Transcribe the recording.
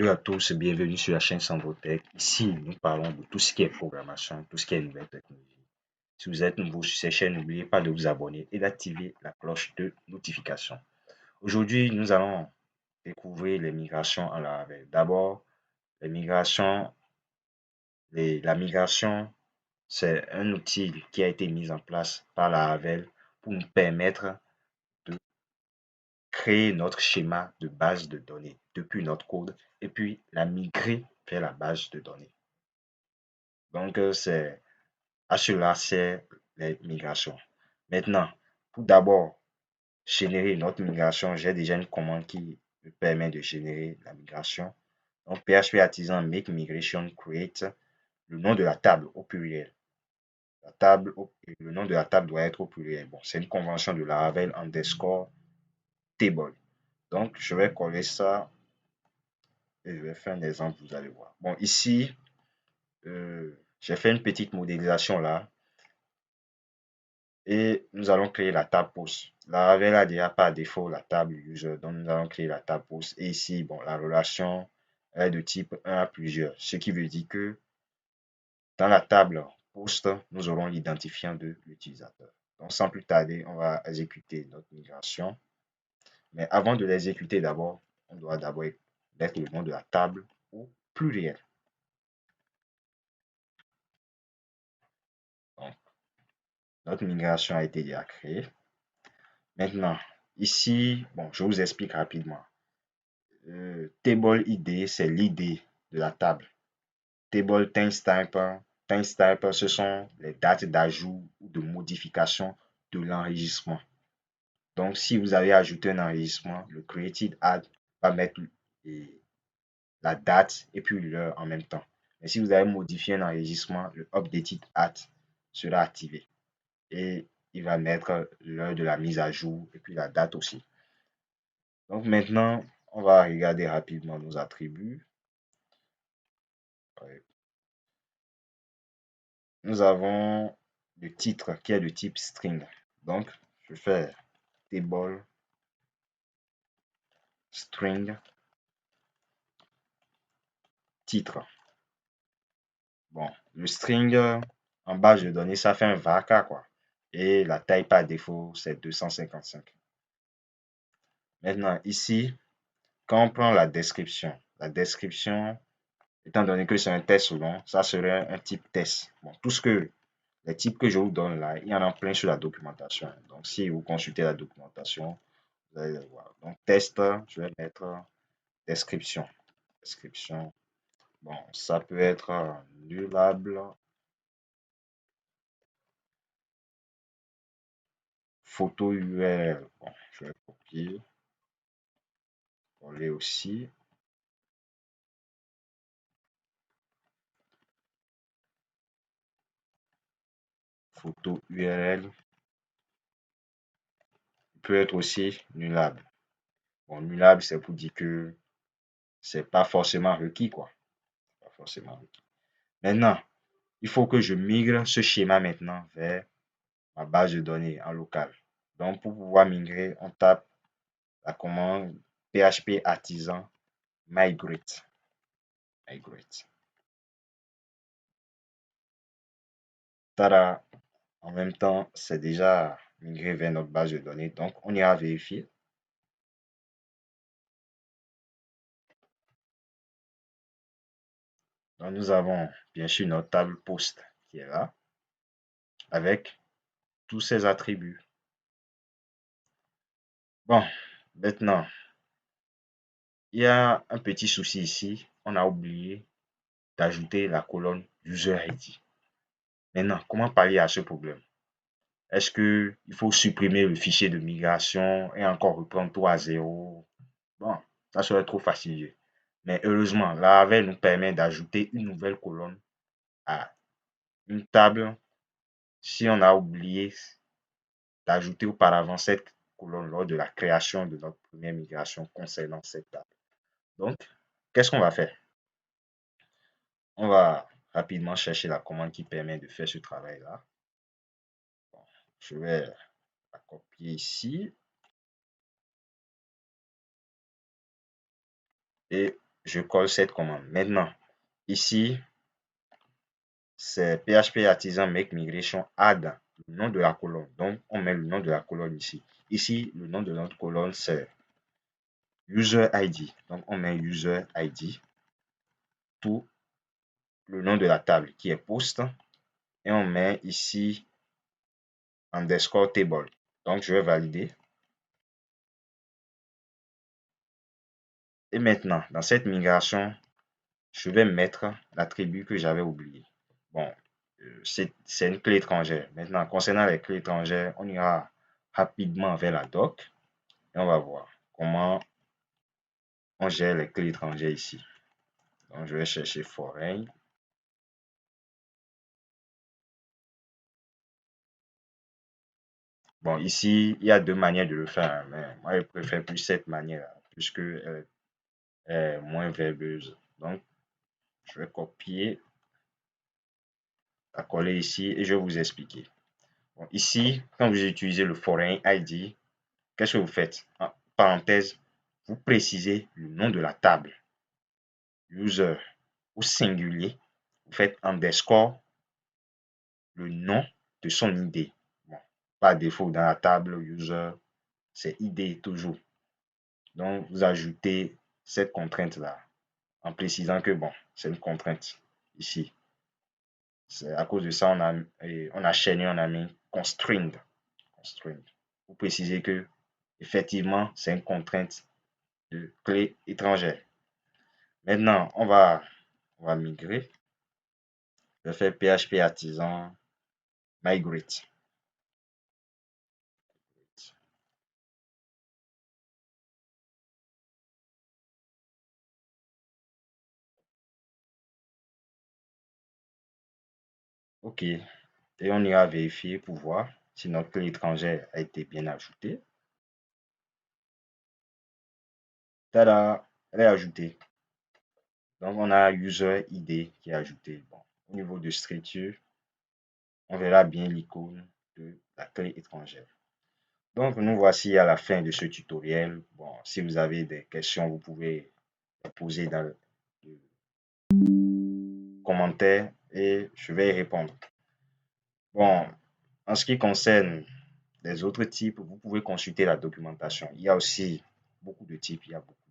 Salut à tous, bienvenue sur la chaîne Sandrotech. Ici, nous parlons de tout ce qui est programmation, tout ce qui est nouvelle technologie. Si vous êtes nouveau sur cette chaîne, n'oubliez pas de vous abonner et d'activer la cloche de notification. Aujourd'hui, nous allons découvrir les migrations en Laravel. D'abord, la migration, c'est un outil qui a été mis en place par Laravel pour nous permettre de créer notre schéma de base de données depuis notre code et puis la migrer vers la base de données. Donc, c'est à cela sert les migrations. Maintenant, pour d'abord générer notre migration, j'ai déjà une commande qui me permet de générer la migration. Donc, PHP Artisan make migration create le nom de la table au pluriel. Le nom de la table doit être au pluriel. Bon, c'est une convention de Laravel underscore table. Donc, je vais coller ça et je vais faire un exemple, vous allez voir. Bon, ici, j'ai fait une petite modélisation là. Et nous allons créer la table post. Laravel a déjà par défaut la table user, donc nous allons créer la table post. Et ici, bon, la relation est de type 1 à plusieurs, ce qui veut dire que dans la table post, nous aurons l'identifiant de l'utilisateur. Donc, sans plus tarder, on va exécuter notre migration. Mais avant de l'exécuter d'abord, on doit d'abord mettre le nom de la table au pluriel. Donc, notre migration a été déjà créée. Maintenant, ici, bon, je vous explique rapidement. Table ID, c'est l'idée de la table. Table timestamp, ce sont les dates d'ajout ou de modification de l'enregistrement. Donc, si vous avez ajouté un enregistrement, le created add va mettre la date et puis l'heure en même temps. Mais si vous avez modifié un enregistrement, le updated add sera activé. Et il va mettre l'heure de la mise à jour et puis la date aussi. Donc maintenant, on va regarder rapidement nos attributs. Nous avons le titre qui est de type string. Donc, je fais table string titre. Bon, le string en base de données, ça fait un varchar quoi. Et la taille par défaut, c'est 255. Maintenant, ici, quand on prend la description, étant donné que c'est un test long, ça serait un type test. Bon, les types que je vous donne là, il y en a plein sur la documentation. Donc, si vous consultez la documentation, vous allez le voir. Donc, test, je vais mettre description. Bon, ça peut être nullable. Photo URL. Bon, je vais copier. Coller aussi. Photo URL. Peut être aussi nullable. Bon, nullable, c'est pour dire que c'est pas forcément requis, quoi. Pas forcément requis. Maintenant, il faut que je migre ce schéma maintenant vers ma base de données en local. Donc, pour pouvoir migrer, on tape la commande PHP Artisan migrate. Tada! En même temps, c'est déjà migré vers notre base de données. Donc, on ira vérifier. Donc, nous avons bien sûr notre table post qui est là avec tous ses attributs. Bon, maintenant, il y a un petit souci ici. On a oublié d'ajouter la colonne User ID. Maintenant, comment pallier à ce problème? Est-ce qu'il faut supprimer le fichier de migration et encore reprendre tout à zéro? Bon, ça serait trop fastidieux. Mais heureusement, Laravel nous permet d'ajouter une nouvelle colonne à une table si on a oublié d'ajouter auparavant cette colonne lors de la création de notre première migration concernant cette table. Donc, qu'est-ce qu'on va faire? On va rapidement chercher la commande qui permet de faire ce travail-là. Bon, je vais la copier ici. Et je colle cette commande. Maintenant, ici, c'est PHP Artisan Make Migration Add, le nom de la colonne. Donc, on met le nom de la colonne ici. Ici, le nom de notre colonne, c'est User ID. Donc, on met User ID pour le nom de la table qui est post. Et on met ici underscore table. Donc, je vais valider. Et maintenant, dans cette migration, je vais mettre l'attribut que j'avais oublié. Bon, c'est une clé étrangère. Maintenant, concernant les clés étrangères, on ira rapidement vers la doc et on va voir comment on gère les clés étrangères ici. Donc, je vais chercher foreign. Bon, ici, il y a deux manières de le faire, mais moi, je préfère plus cette manière-là, puisque elle est moins verbeuse. Donc, je vais copier, la coller ici et je vais vous expliquer. Bon, ici, quand vous utilisez le foreign ID, qu'est-ce que vous faites? En parenthèse, vous précisez le nom de la table, user au singulier, vous faites underscore le nom de son ID. Bon, par défaut, dans la table user, c'est ID toujours. Donc, vous ajoutez cette contrainte-là en précisant que, bon, c'est une contrainte ici. C'est à cause de ça, on a chaîné, on a mis constrained. Constrained. Vous précisez que, effectivement, c'est une contrainte de clé étrangère. Maintenant, on va migrer. Je vais faire PHP artisan migrate. OK. Et on ira vérifier pour voir si notre clé étrangère a été bien ajoutée. Tada! Elle est ajoutée. Donc, on a user ID qui est ajouté. Bon, au niveau de structure, on verra bien l'icône de la clé étrangère. Donc, nous voici à la fin de ce tutoriel. Bon, si vous avez des questions, vous pouvez les poser dans le commentaire et je vais y répondre. Bon, en ce qui concerne les autres types, vous pouvez consulter la documentation. Il y a aussi beaucoup de types, il y a beaucoup